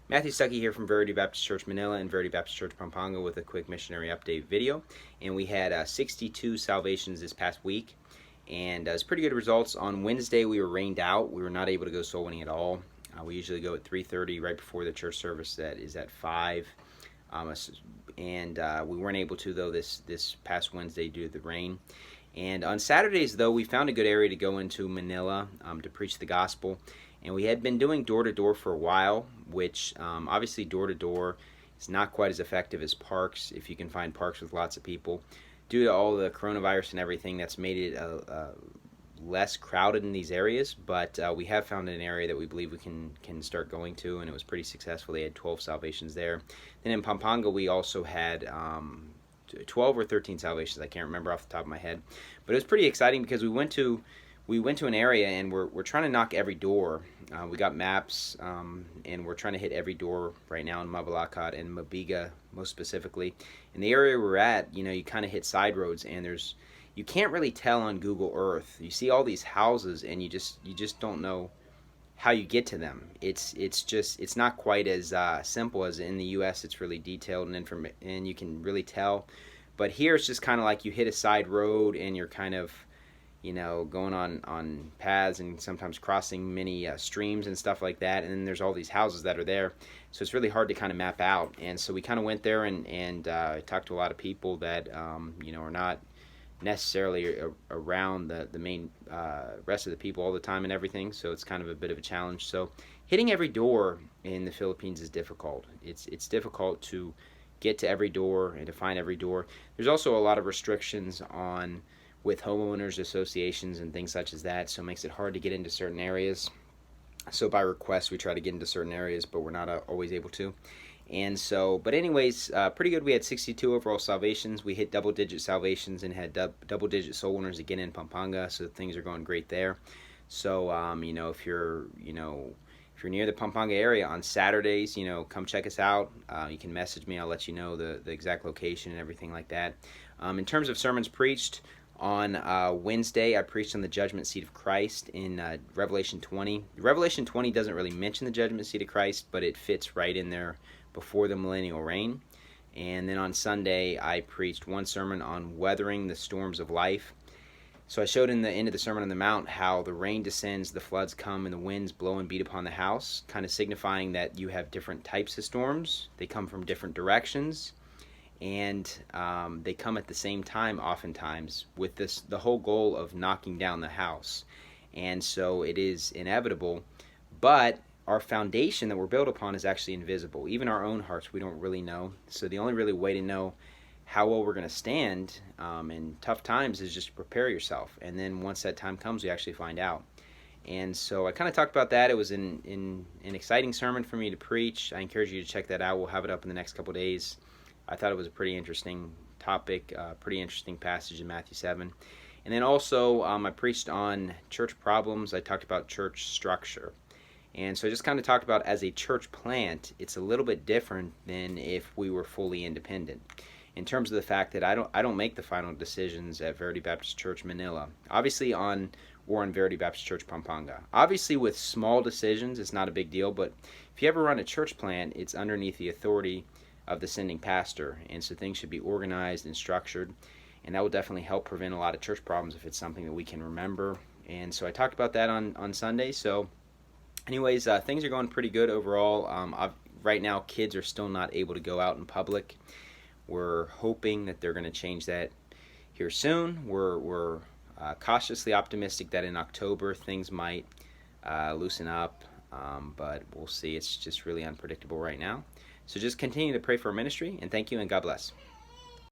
Matthew Stuckey here from Verity Baptist Church Manila and Verity Baptist Church Pampanga with a quick missionary update video. And we had 62 salvations this past week, and it's pretty good results. On Wednesday, we were rained out. We were not able to go soul winning at all. We usually go at 3:30 right before the church service that is at 5. And we weren't able to, though, this past Wednesday due to the rain. And on Saturdays, though, we found a good area to go into Manila to preach the gospel. And we had been doing door-to-door for a while, which obviously door-to-door is not quite as effective as parks, if you can find parks with lots of people. Due to all the coronavirus and everything, that's made it less crowded in these areas, but we have found an area that we believe we can start going to, and it was pretty successful. They had 12 salvations there. Then in Pampanga, we also had 12 or 13 salvations. I can't remember off the top of my head, but it was pretty exciting because we went to an area, and we're trying to knock every door. We got maps, and we're trying to hit every door right now in Mabalacat and Mabiga, most specifically. In the area we're at, you kind of hit side roads, and you can't really tell on Google Earth. You see all these houses, and you just don't know how you get to them. It's not quite as simple as in the U.S. It's really detailed and you can really tell. But here it's just kind of like you hit a side road, and you're kind of going on paths and sometimes crossing many streams and stuff like that. And then there's all these houses that are there. So it's really hard to kind of map out. And so we kind of went there and talked to a lot of people that, are not necessarily around the main rest of the people all the time and everything. So it's kind of a bit of a challenge. So hitting every door in the Philippines is difficult. It's difficult to get to every door and to find every door. There's also a lot of restrictions with homeowners associations and things such as that, so it makes it hard to get into certain areas. So by request, we try to get into certain areas, but we're not always able to. And so, but anyways, pretty good. We had 62 overall salvations. We hit double-digit salvations and had double-digit soul winners again in Pampanga, so things are going great there. So, if you're near the Pampanga area on Saturdays, come check us out. You can message me. I'll let you know the exact location and everything like that. In terms of sermons preached, on Wednesday, I preached on the judgment seat of Christ in Revelation 20. Revelation 20 doesn't really mention the judgment seat of Christ, but it fits right in there before the millennial reign. And then on Sunday, I preached one sermon on weathering the storms of life. So I showed in the end of the Sermon on the Mount how the rain descends, the floods come, and the winds blow and beat upon the house, kind of signifying that you have different types of storms. They come from different directions, and they come at the same time oftentimes with the whole goal of knocking down the house. And so it is inevitable, but our foundation that we're built upon is actually invisible. Even our own hearts, we don't really know. So the only really way to know how well we're going to stand in tough times is just to prepare yourself. And then once that time comes, we actually find out. And so I kind of talked about that. It was an exciting sermon for me to preach. I encourage you to check that out. We'll have it up in the next couple days. I thought it was a pretty interesting topic, pretty interesting passage in Matthew 7. And then also I preached on church problems. I talked about church structure. And so I just kind of talked about, as a church plant, it's a little bit different than if we were fully independent. In terms of the fact that I don't make the final decisions at Verity Baptist Church Manila. Obviously on Verity Baptist Church Pampanga. Obviously with small decisions, it's not a big deal, but if you ever run a church plant, it's underneath the authority of the sending pastor, and so things should be organized and structured, and that will definitely help prevent a lot of church problems if it's something that we can remember. And so I talked about that on Sunday. So anyways, things are going pretty good overall. Right now, kids are still not able to go out in public. We're hoping that they're going to change that here soon. We're cautiously optimistic that in October things might loosen up, but we'll see. It's just really unpredictable right now. So just continue to pray for our ministry, and thank you, and God bless.